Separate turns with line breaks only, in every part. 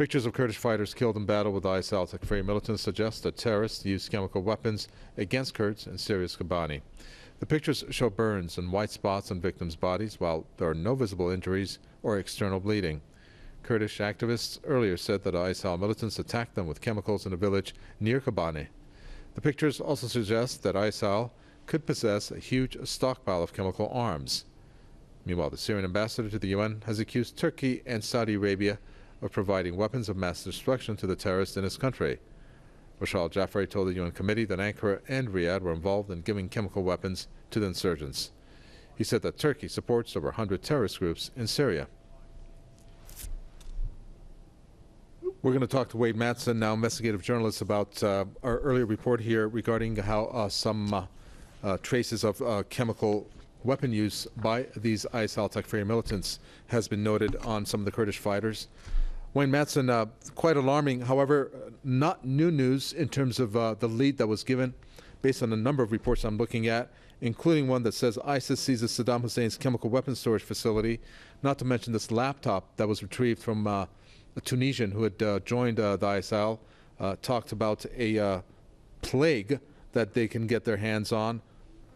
Pictures of Kurdish fighters killed in battle with ISIL Takfiri militants suggest that terrorists used chemical weapons against Kurds in Syria's Kobani. The pictures show burns and white spots on victims' bodies, while there are no visible injuries or external bleeding. Kurdish activists earlier said that ISIL militants attacked them with chemicals in a village near Kobani. The pictures also suggest that ISIL could possess a huge stockpile of chemical arms. Meanwhile, the Syrian ambassador to the UN has accused Turkey and Saudi Arabia of providing weapons of mass destruction to the terrorists in his country. Bashar al-Jafari told the UN committee that Ankara and Riyadh were involved in giving chemical weapons to the insurgents. He said that Turkey supports over 100 terrorist groups in Syria. We're going to talk to Wade Madsen, now investigative journalist, about our earlier report here regarding how some traces of chemical weapon use by these ISIL Takfiri militants has been noted on some of the Kurdish fighters. Wayne Madsen, quite alarming, however, not new news in terms of the lead that was given based on a number of reports I'm looking at, including one that says ISIS seizes Saddam Hussein's chemical weapons storage facility, not to mention this laptop that was retrieved from a Tunisian who had joined the ISIL, talked about a plague that they can get their hands on,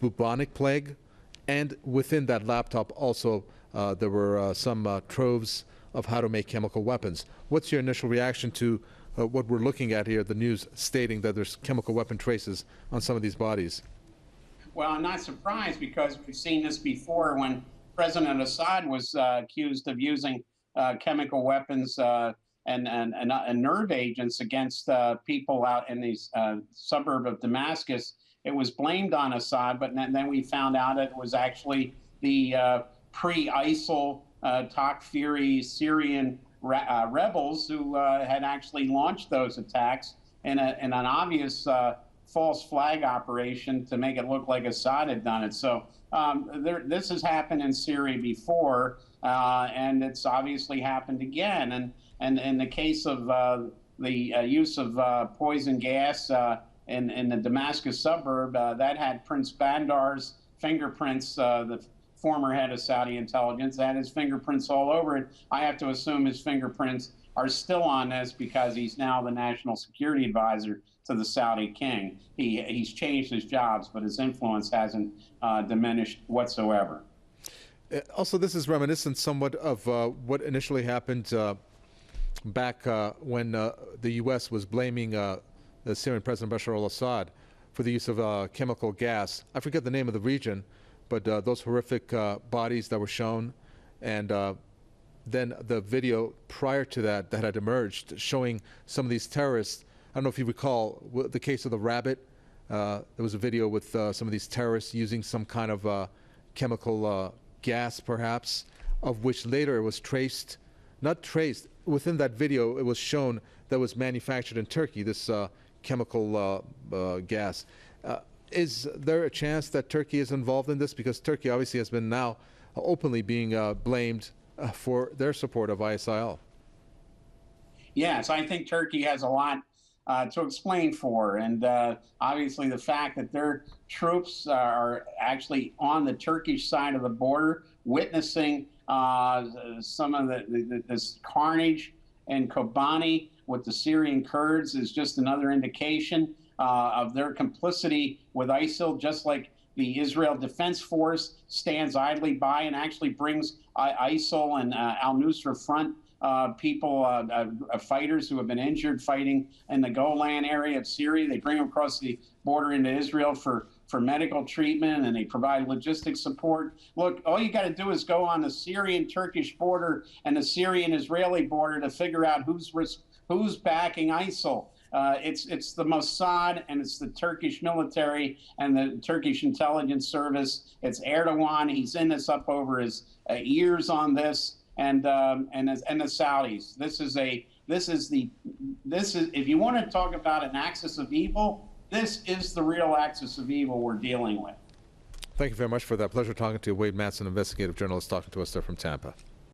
bubonic plague, and within that laptop also there were some troves of how to make chemical weapons. What's your initial reaction to what we're looking at here, the news stating that there's chemical weapon traces on some of these bodies?
Well, I'm not surprised because we've seen this before when President Assad was accused of using chemical weapons and nerve agents against people out in the suburb of Damascus. It was blamed on Assad, but then we found out it was actually the pre-ISIL Takfiri Syrian rebels who had actually launched those attacks in an obvious false flag operation to make it look like Assad had done it. So this has happened in Syria before, and it's obviously happened again. And in the case of the use of poison gas in the Damascus suburb, that had Prince Bandar's fingerprints, the former head of Saudi intelligence, had his fingerprints all over it. I have to assume his fingerprints are still on this because he's now the national security advisor to the Saudi king. He's changed his jobs, but his influence hasn't diminished whatsoever.
Also, this is reminiscent somewhat of what initially happened back when the U.S. was blaming the Syrian President Bashar al-Assad for the use of chemical gas. I forget the name of the region, but those horrific bodies that were shown, and then the video prior to that had emerged showing some of these terrorists. I don't know if you recall the case of the rabbit. There was a video with some of these terrorists using some kind of chemical gas, perhaps, of which later it was traced, not traced, within that video it was shown that was manufactured in Turkey, this chemical gas. Is there a chance that Turkey is involved in this? Because Turkey obviously has been now openly being blamed for their support of ISIL.
Yes, I think Turkey has a lot to explain for, and obviously the fact that their troops are actually on the Turkish side of the border, witnessing some of this carnage in Kobani with the Syrian Kurds is just another indication of their complicity with ISIL, just like the Israel Defense Force stands idly by and actually brings ISIL and al-Nusra Front people, fighters who have been injured fighting in the Golan area of Syria. They bring them across the border into Israel for medical treatment, and they provide logistic support. Look, all you got to do is go on the Syrian-Turkish border and the Syrian-Israeli border to figure out who's backing ISIL. It's the Mossad, and it's the Turkish military and the Turkish intelligence service. It's Erdogan. He's in this up over his years on this, and the Saudis. This is if you want to talk about an axis of evil, this is the real axis of evil we're dealing with.
Thank you very much for that. Pleasure talking to you. Wade Madsen, investigative journalist, talking to us there from Tampa.